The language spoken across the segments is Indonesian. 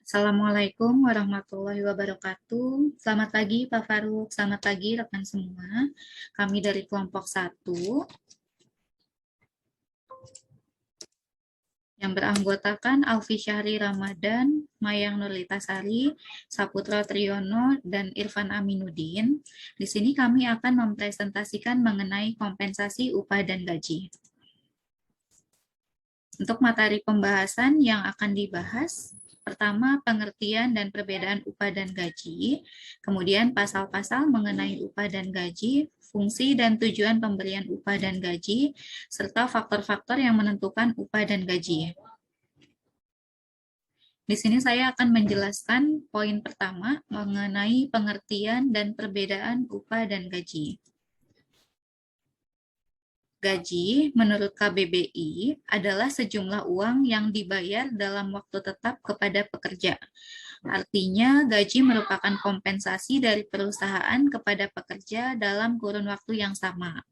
Assalamualaikum warahmatullahi wabarakatuh. Selamat pagi Pak Faruk, selamat pagi rekan semua. Kami dari kelompok 1 yang beranggotakan Alfi Syahri Ramadan, Mayang Nurlitasari, Saputra Triyono, dan Irfan Aminuddin. Di sini kami akan mempresentasikan mengenai kompensasi upah dan gaji. Untuk materi pembahasan yang akan dibahas, pertama pengertian dan perbedaan upah dan gaji, kemudian pasal-pasal mengenai upah dan gaji, fungsi dan tujuan pemberian upah dan gaji, serta faktor-faktor yang menentukan upah dan gaji. Di sini saya akan menjelaskan poin pertama mengenai pengertian dan perbedaan upah dan gaji. Gaji menurut KBBI adalah sejumlah uang yang dibayar dalam waktu tetap kepada pekerja. Artinya, gaji merupakan kompensasi dari perusahaan kepada pekerja dalam kurun waktu yang sama.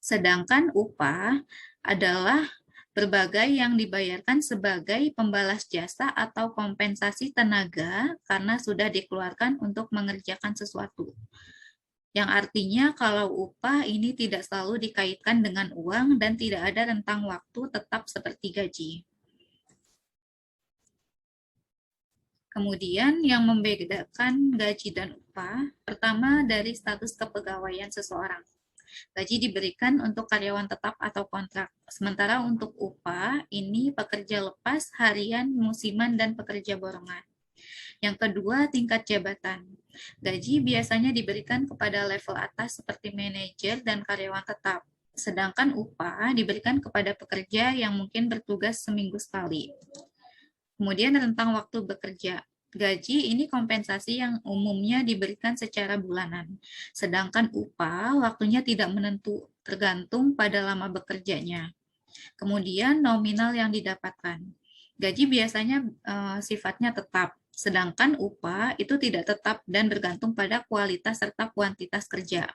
Sedangkan upah adalah berbagai yang dibayarkan sebagai pembalas jasa atau kompensasi tenaga karena sudah dikeluarkan untuk mengerjakan sesuatu. Yang artinya kalau upah ini tidak selalu dikaitkan dengan uang dan tidak ada rentang waktu tetap seperti gaji. Kemudian yang membedakan gaji dan upah, pertama dari status kepegawaian seseorang. Gaji diberikan untuk karyawan tetap atau kontrak. Sementara untuk upah, ini pekerja lepas, harian, musiman, dan pekerja borongan. Yang kedua, tingkat jabatan. Gaji biasanya diberikan kepada level atas seperti manajer dan karyawan tetap. Sedangkan upah diberikan kepada pekerja yang mungkin bertugas seminggu sekali. Kemudian rentang waktu bekerja. Gaji ini kompensasi yang umumnya diberikan secara bulanan. Sedangkan upah waktunya tidak menentu, tergantung pada lama bekerjanya. Kemudian nominal yang didapatkan. Gaji biasanya sifatnya tetap, sedangkan upah itu tidak tetap dan bergantung pada kualitas serta kuantitas kerja.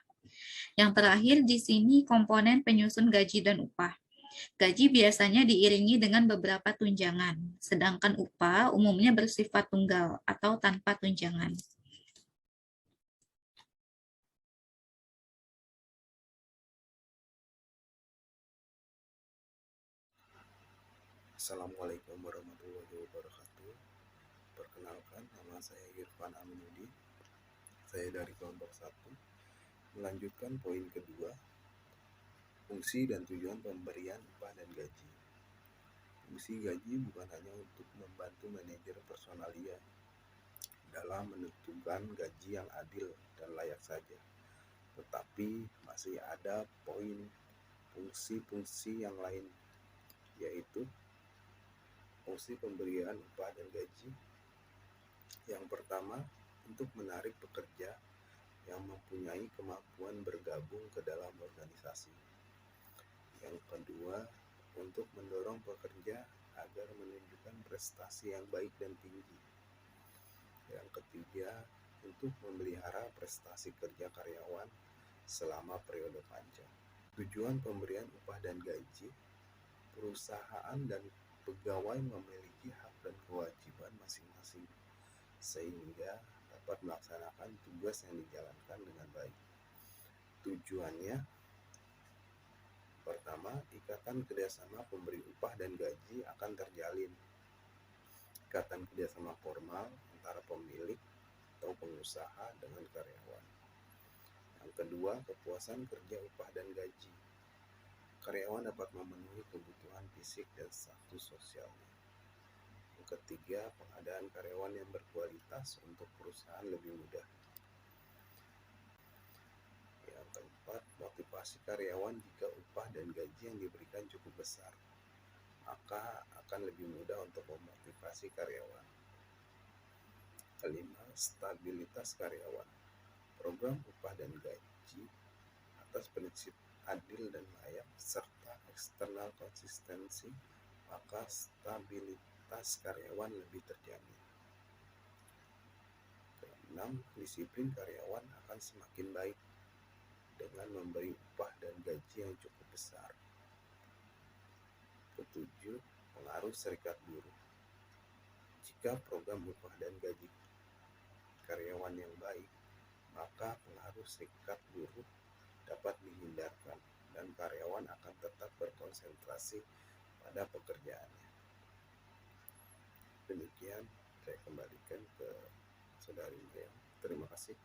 Yang terakhir di sini komponen penyusun gaji dan upah. Gaji biasanya diiringi dengan beberapa tunjangan, sedangkan upah umumnya bersifat tunggal atau tanpa tunjangan. Assalamualaikum warahmatullahi wabarakatuh. Perkenalkan, nama saya Irfan Aminuddin. Saya dari kelompok 1. Melanjutkan poin kedua, fungsi dan tujuan pemberian upah dan gaji. Fungsi gaji bukan hanya untuk membantu manajer personalia dalam menentukan gaji yang adil dan layak saja, tetapi masih ada poin fungsi-fungsi yang lain, yaitu fungsi pemberian upah dan gaji. Yang pertama, untuk menarik pekerja yang mempunyai kemampuan bergabung ke dalam organisasi. Yang kedua, untuk mendorong pekerja agar menunjukkan prestasi yang baik dan tinggi. Yang ketiga, untuk memelihara prestasi kerja karyawan selama periode panjang. Tujuan pemberian upah dan gaji, perusahaan dan pegawai memiliki hak dan kewajiban masing-masing sehingga dapat melaksanakan tugas yang dijalankan dengan baik. Tujuannya, pertama, ikatan kerjasama pemberi upah dan gaji akan terjalin. Ikatan kerjasama formal antara pemilik atau pengusaha dengan karyawan. Yang kedua, kepuasan kerja upah dan gaji. Karyawan dapat memenuhi kebutuhan fisik dan status sosialnya. Yang ketiga, pengadaan karyawan yang berkualitas untuk perusahaan lebih mudah. Yang keempat, motivasi karyawan jika upah dan gaji yang diberikan cukup besar, maka akan lebih mudah untuk memotivasi karyawan. Kelima, stabilitas karyawan. Program upah dan gaji atas prinsip adil dan layak serta eksternal konsistensi, maka stabilitas karyawan lebih terjamin. Keenam, disiplin karyawan akan semakin baik dengan memberi upah dan gaji yang cukup besar. Ketujuh, pengaruh serikat buruh. Jika program upah dan gaji karyawan yang baik, maka pengaruh serikat buruh dapat dihindarkan dan karyawan akan tetap berkonsentrasi pada pekerjaannya. Demikian saya kembalikan ke saudari Maya. Terima kasih.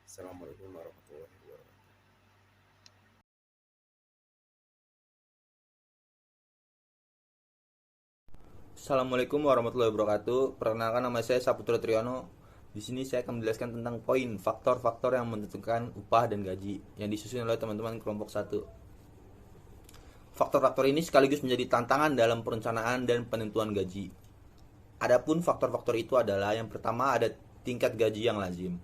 Assalamualaikum warahmatullahi wabarakatuh. Assalamualaikum warahmatullahi wabarakatuh. Perkenalkan, nama saya Saputra Triyono. Di sini saya akan menjelaskan tentang poin faktor-faktor yang menentukan upah dan gaji yang disusun oleh teman-teman kelompok 1. Faktor-faktor ini sekaligus menjadi tantangan dalam perencanaan dan penentuan gaji. Adapun faktor-faktor itu adalah yang pertama ada tingkat gaji yang lazim.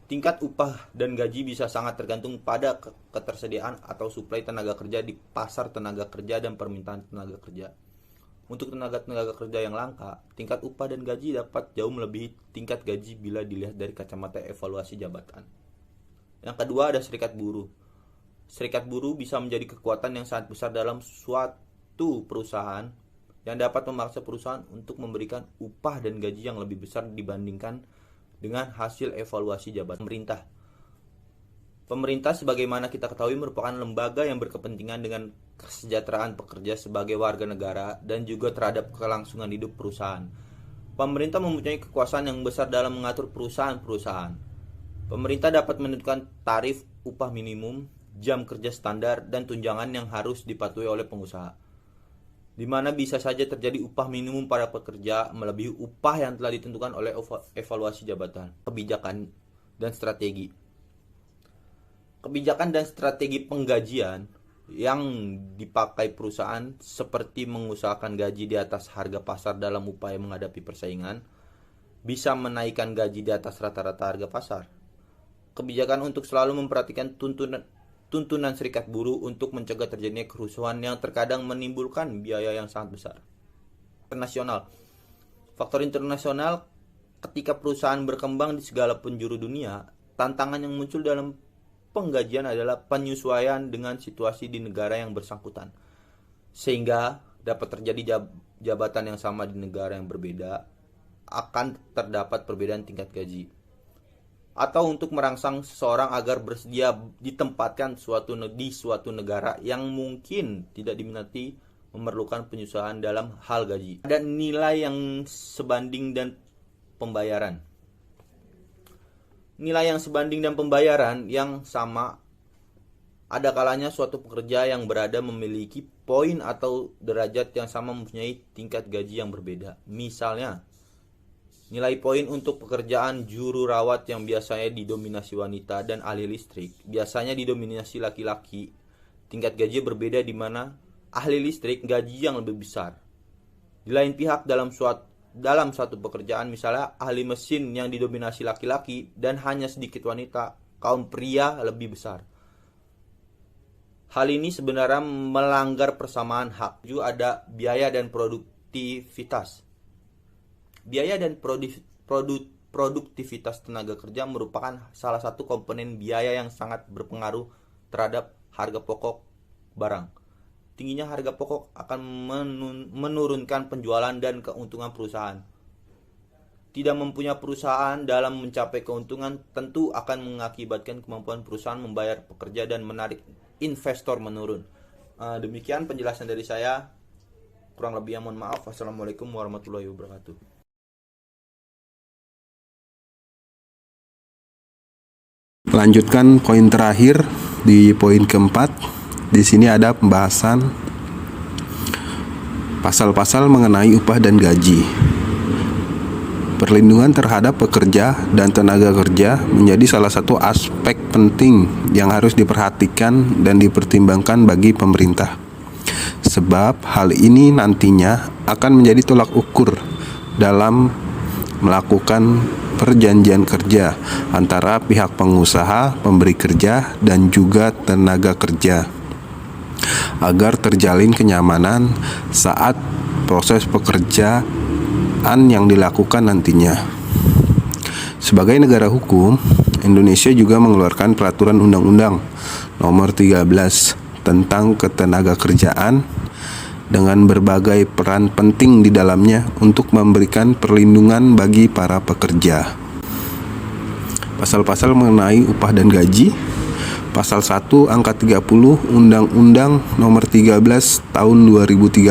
Tingkat upah dan gaji bisa sangat tergantung pada ketersediaan atau suplai tenaga kerja di pasar tenaga kerja dan permintaan tenaga kerja. Untuk tenaga kerja yang langka, tingkat upah dan gaji dapat jauh melebihi tingkat gaji bila dilihat dari kacamata evaluasi jabatan. Yang kedua ada serikat buruh. Serikat buruh bisa menjadi kekuatan yang sangat besar dalam suatu perusahaan yang dapat memaksa perusahaan untuk memberikan upah dan gaji yang lebih besar dibandingkan dengan hasil evaluasi jabatan pemerintah. Pemerintah sebagaimana kita ketahui merupakan lembaga yang berkepentingan dengan kesejahteraan pekerja sebagai warga negara dan juga terhadap kelangsungan hidup perusahaan. Pemerintah mempunyai kekuasaan yang besar dalam mengatur perusahaan-perusahaan. Pemerintah dapat menentukan tarif upah minimum, jam kerja standar, dan tunjangan yang harus dipatuhi oleh pengusaha, di mana bisa saja terjadi upah minimum para pekerja melebihi upah yang telah ditentukan oleh evaluasi jabatan. Kebijakan dan strategi. Kebijakan dan strategi penggajian yang dipakai perusahaan seperti mengusahakan gaji di atas harga pasar dalam upaya menghadapi persaingan, bisa menaikkan gaji di atas rata-rata harga pasar. Kebijakan untuk selalu memperhatikan tuntunan serikat buruh untuk mencegah terjadinya kerusuhan yang terkadang menimbulkan biaya yang sangat besar. Internasional. Faktor internasional, ketika perusahaan berkembang di segala penjuru dunia, tantangan yang muncul dalam penggajian adalah penyesuaian dengan situasi di negara yang bersangkutan, sehingga dapat terjadi jabatan yang sama di negara yang berbeda akan terdapat perbedaan tingkat gaji, atau untuk merangsang seseorang agar bersedia ditempatkan di suatu negara yang mungkin tidak diminati memerlukan penyesuaian dalam hal gaji. Ada nilai yang sebanding dan pembayaran. Nilai yang sebanding dan pembayaran yang sama, ada kalanya suatu pekerja yang berada memiliki poin atau derajat yang sama mempunyai tingkat gaji yang berbeda. Misalnya, nilai poin untuk pekerjaan juru rawat yang biasanya didominasi wanita dan ahli listrik biasanya didominasi laki-laki. Tingkat gaji berbeda di mana ahli listrik gaji yang lebih besar. Di lain pihak dalam satu pekerjaan, misalnya ahli mesin yang didominasi laki-laki dan hanya sedikit wanita, kaum pria lebih besar. Hal ini sebenarnya melanggar persamaan hak. Juga ada biaya dan produktivitas. Biaya dan produktivitas tenaga kerja merupakan salah satu komponen biaya yang sangat berpengaruh terhadap harga pokok barang. Tingginya harga pokok akan menurunkan penjualan dan keuntungan perusahaan. Tidak mempunyai perusahaan dalam mencapai keuntungan tentu akan mengakibatkan kemampuan perusahaan membayar pekerja dan menarik investor menurun. Demikian penjelasan dari saya. Kurang lebihnya mohon maaf. Wassalamualaikum warahmatullahi wabarakatuh. Lanjutkan poin terakhir di poin keempat. Di sini ada pembahasan pasal-pasal mengenai upah dan gaji. Perlindungan terhadap pekerja dan tenaga kerja menjadi salah satu aspek penting yang harus diperhatikan dan dipertimbangkan bagi pemerintah. Sebab hal ini nantinya akan menjadi tolak ukur dalam melakukan perjanjian kerja antara pihak pengusaha, pemberi kerja, dan juga tenaga kerja, agar terjalin kenyamanan saat proses pekerjaan yang dilakukan nantinya. Sebagai negara hukum, Indonesia juga mengeluarkan peraturan undang-undang nomor 13 tentang ketenaga kerjaan dengan berbagai peran penting di dalamnya untuk memberikan perlindungan bagi para pekerja. Pasal-pasal mengenai upah dan gaji. Pasal 1 angka 30 Undang-Undang Nomor 13 Tahun 2013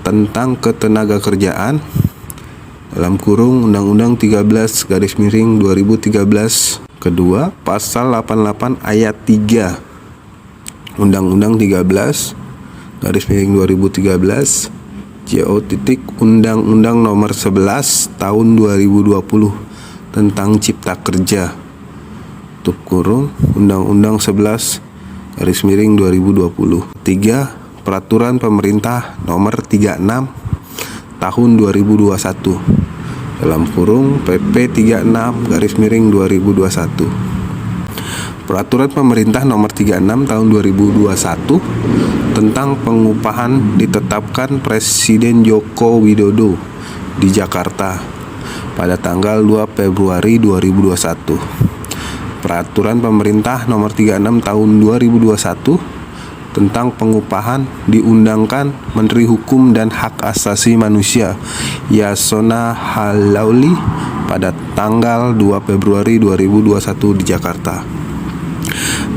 tentang Ketenagakerjaan (Undang-Undang 13/2013). Kedua, pasal 88 ayat 3 Undang-Undang 13/2013 Undang-Undang Nomor 11 Tahun 2020 tentang Cipta Kerja Undang-Undang 11/2020. 3. Peraturan Pemerintah Nomor 36 Tahun 2021 PP 36/2021. Peraturan Pemerintah Nomor 36 Tahun 2021 tentang pengupahan ditetapkan Presiden Joko Widodo di Jakarta pada tanggal 2 Februari 2021. Peraturan Pemerintah Nomor 36 Tahun 2021 tentang pengupahan diundangkan Menteri Hukum dan Hak Asasi Manusia Yasona Halauli pada tanggal 2 Februari 2021 di Jakarta.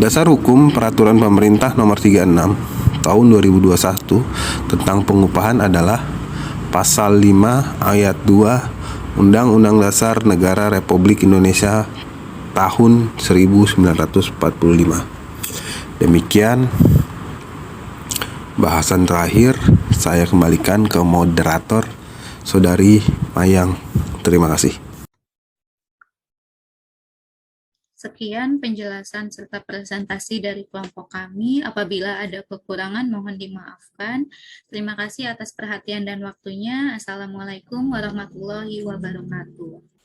Dasar hukum Peraturan Pemerintah Nomor 36 Tahun 2021 tentang pengupahan adalah Pasal 5 Ayat 2 Undang-Undang Dasar Negara Republik Indonesia tahun 1945. Demikian bahasan terakhir, saya kembalikan ke moderator Saudari Mayang. Terima kasih. Sekian penjelasan serta presentasi dari kelompok kami. Apabila ada kekurangan, mohon dimaafkan. Terima kasih atas perhatian dan waktunya. Assalamualaikum warahmatullahi wabarakatuh.